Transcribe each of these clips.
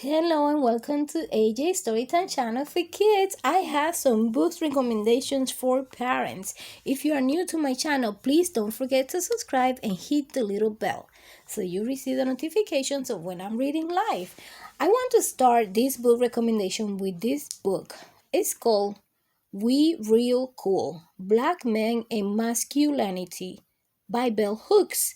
Hello and welcome to AJ Storytime channel for kids. I have some books recommendations for parents. If you are new to my channel, please don't forget to subscribe and hit the little bell so you receive the notifications of when I'm reading live. I want to start this book recommendation with this book. It's called We Real Cool: Black Men and Masculinity by Bell Hooks.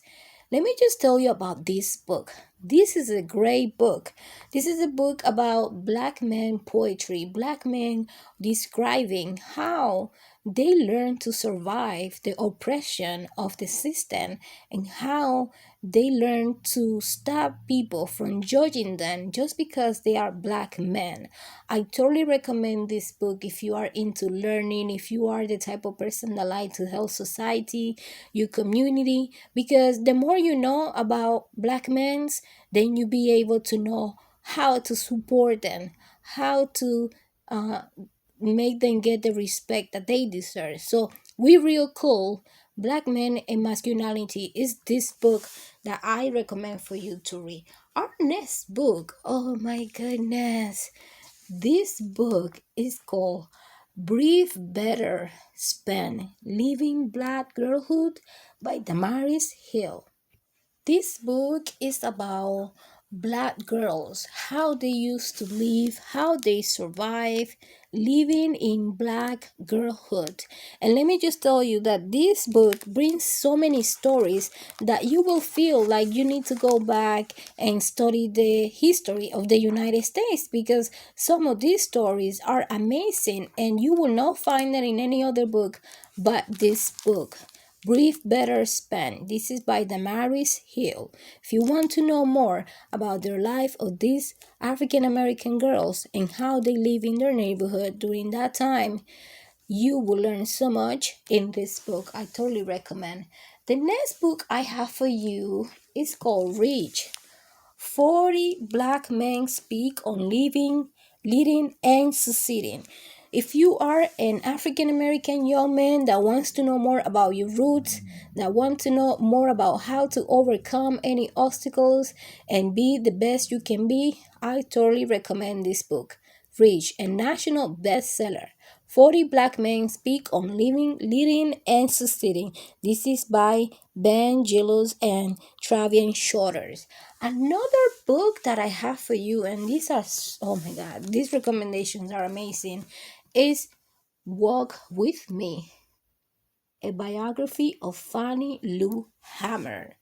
Let me just tell you about this book. This is a great book. This is a book about black men poetry, black men describing how they learn to survive the oppression of the system and how they learn to stop people from judging them just because they are black men. I totally recommend this book if you are into learning, if you are the type of person that like to help society, your community, because the more you know about black men, then you be able to know how to support them, how to uh, make them get the respect that they deserve. So, We Real Cool: Black Men and Masculinity is this book that I recommend for you to read. Our next book, oh my goodness, this book is called Breathe Better Spend: Living Black Girlhood by Damaris Hill. This book is about black girls, how they used to live, how they survive living in black girlhood. And let me just tell you that this book brings so many stories that you will feel like you need to go back and study the history of the United States, because some of these stories are amazing and you will not find that in any other book but this book. Breathe Better Spend. This is by Damaris Hill. If you want to know more about their life of these African American girls and how they live in their neighborhood during that time, you will learn so much in this book. I totally recommend. The next book I have for you is called Rich: 40 Black Men Speak on Living, Leading, and Succeeding. If you are an African American young man that wants to know more about your roots, that want to know more about how to overcome any obstacles and be the best you can be, I totally recommend this book. Rich, a national bestseller. 40 Black Men Speak on Living, Leading, and Succeeding. This is by Ben Gillows and Travian Shorters. Another book that I have for you, and these are, oh my God, these recommendations are amazing, is Walk With Me, a biography of Fannie Lou Hamer.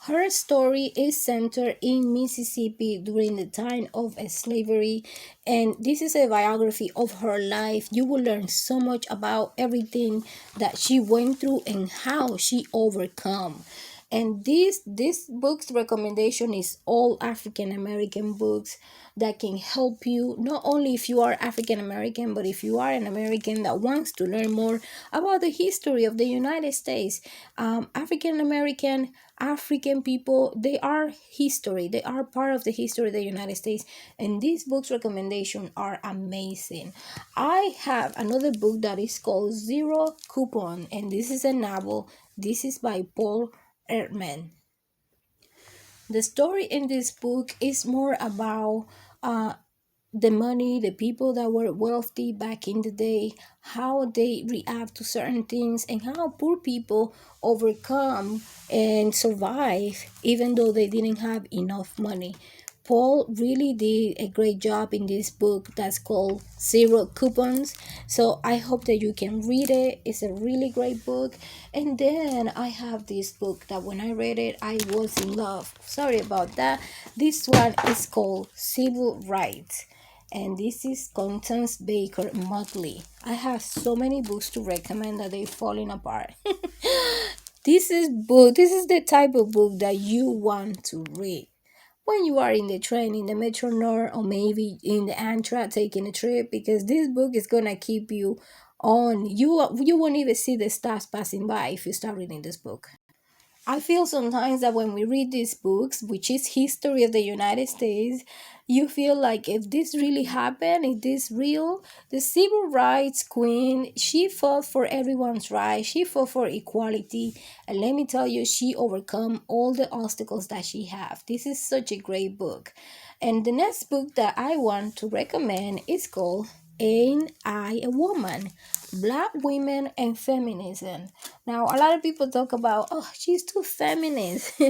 Her story is centered in Mississippi during the time of slavery, and this is a biography of her life. You will learn so much about everything that she went through and how she overcome. And this book's recommendation is all African American books that can help you, not only if you are African American, but if you are an American that wants to learn more about the history of the United States. African American, African people, they are history. They are part of the history of the United States. And these books' recommendations are amazing. I have another book that is called Zero Coupon, and this is a novel. This is by Paul Erdman. The story in this book is more about uh, the money, the people that were wealthy back in the day, how they react to certain things, and how poor people overcome and survive even though they didn't have enough money. Paul really did a great job in this book that's called Zero Coupons. So I hope that you can read it. It's a really great book. And then I have this book that when I read it, I was in love. Sorry about that. This one is called Civil Rights, and this is Constance Baker Motley. I have so many books to recommend that they're falling apart. This is the type of book that you want to read when you are in the train, in the Metro North, or maybe in the Amtrak taking a trip, because this book is gonna keep you on. You won't even see the stars passing by if you start reading this book. I feel sometimes that when we read these books, which is history of the United States, you feel like if this really happened, if this real, the civil rights queen, she fought for everyone's right. She fought for equality, and let me tell you, she overcome all the obstacles that she have. This is such a great book. And the next book that I want to recommend is called Ain't I a Woman? Black Women and Feminism. Now, a lot of people talk about, oh, she's too feminist.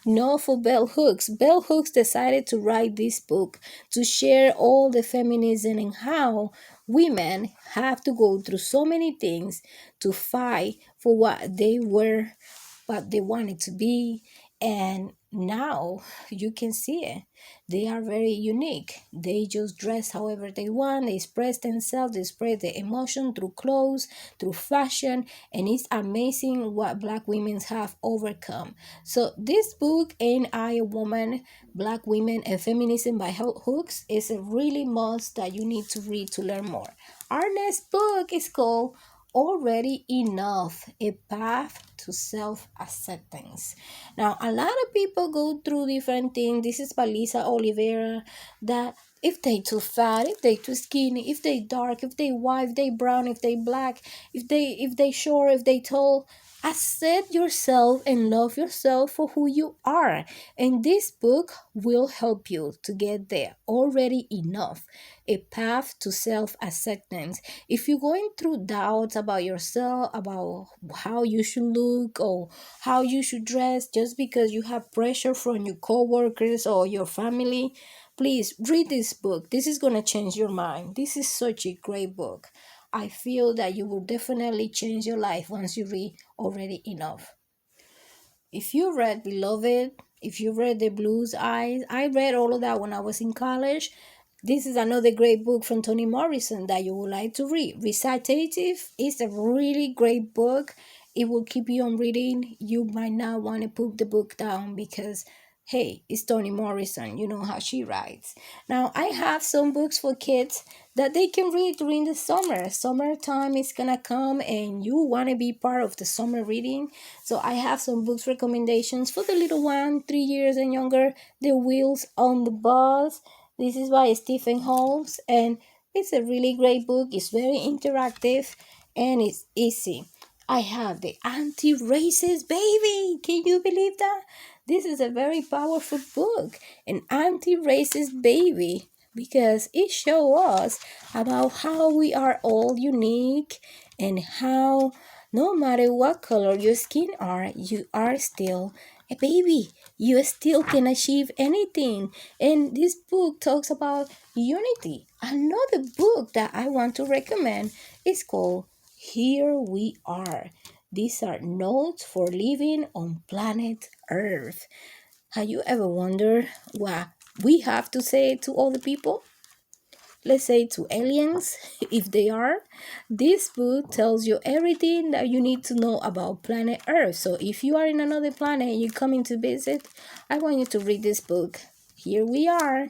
No, for Bell Hooks. Bell Hooks decided to write this book to share all the feminism and how women have to go through so many things to fight for what they wanted to be, and now you can see it. They are very unique. They just dress however they want. They express themselves. They express their emotion through clothes, through fashion, and it's amazing what Black women have overcome. So this book, Ain't I a Woman? Black Women and Feminism by Bell Hooks, is a really must that you need to read to learn more. Our next book is called Already Enough, A Path to Self-Acceptance. Now, a lot of people go through different things. This is by Lisa Oliveira, that if they too fat, if they too skinny, if they dark, if they white, if they brown, if they black, if they short, if they tall, accept yourself and love yourself for who you are. And this book will help you to get there. Already Enough, A Path to Self-Acceptance. If you're going through doubts about yourself, about how you should look or how you should dress, just because you have pressure from your coworkers or your family, please read this book. This is going to change your mind. This is such a great book. I feel that you will definitely change your life once you read Already Enough. If you read Beloved, if you read The Blues Eyes, I read all of that when I was in college. This is another great book from Toni Morrison that you would like to read. Recitative is a really great book. It will keep you on reading. You might not want to put the book down because, hey, it's Toni Morrison. You know how she writes. Now, I have some books for kids that they can read during the summer. Summertime is gonna come and you want to be part of the summer reading. So I have some books recommendations for the little one, 3 years and younger. The Wheels on the Bus. This is by Stephen Holmes, and it's a really great book. It's very interactive and it's easy. I have The Anti-Racist Baby. Can you believe that? This is a very powerful book, An Anti-Racist Baby, because it shows us about how we are all unique and how no matter what color your skin are, you are still a baby. You still can achieve anything. And this book talks about unity. Another book that I want to recommend is called Here We Are. These are notes for living on planet Earth. Have you ever wondered what we have to say to other people? Let's say to aliens, if they are. This book tells you everything that you need to know about planet Earth. So if you are in another planet and you're coming to visit, I want you to read this book. Here we are.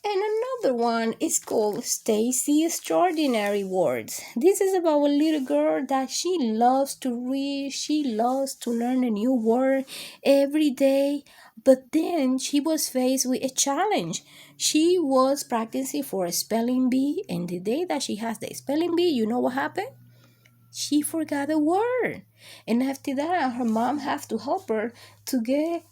And another one is called Stacy Extraordinary Words. This is about a little girl that she loves to read. She loves to learn a new word every day. But then she was faced with a challenge. She was practicing for a spelling bee, and the day that she has the spelling bee, you know what happened? She forgot a word, and after that her mom have to help her to get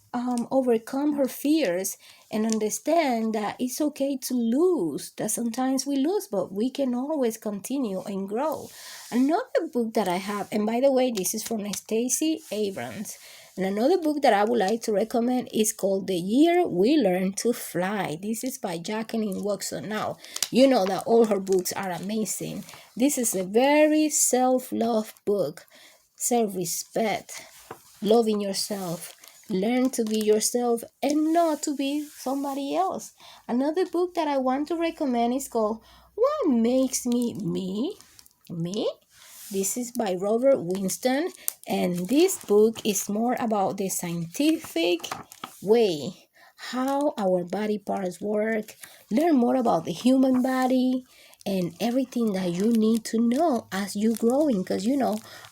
overcome her fears and understand that it's okay to lose, that sometimes we lose but we can always continue and grow. Another book that I have, and by the way, this is from Stacey Abrams, and another book that I would like to recommend is called The Year We Learned to Fly. This is by Jacqueline Watson. Now, you know that all her books are amazing. This is a very self-love book. Self-respect, loving yourself. Learn to be yourself and not to be somebody else. Another book that I want to recommend is called What Makes Me Me? Me? This is by Robert Winston, and this book is more about the scientific way, how our body parts work, learn more about the human body, and everything that you need to know as you growing, because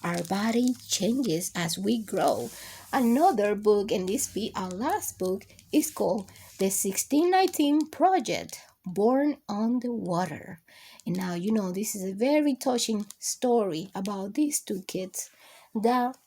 our body changes as we grow. Another book, and this be our last book, is called The 1619 Project, Born on the Water. And now this is a very touching story about these two kids that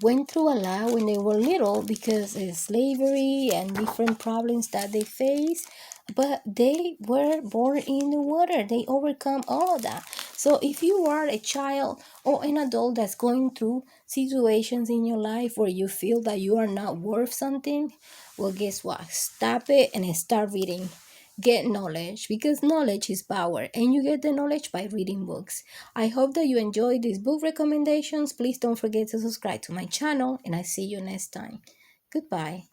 went through a lot when they were little because of slavery and different problems that they face, but they were born in the water. They overcome all of that. So if you are a child or an adult that's going through situations in your life where you feel that you are not worth something, well, guess what? Stop it and start reading. Get knowledge, because knowledge is power, and you get the knowledge by reading books. I hope that you enjoyed these book recommendations. Please don't forget to subscribe to my channel, and I see you next time. Goodbye.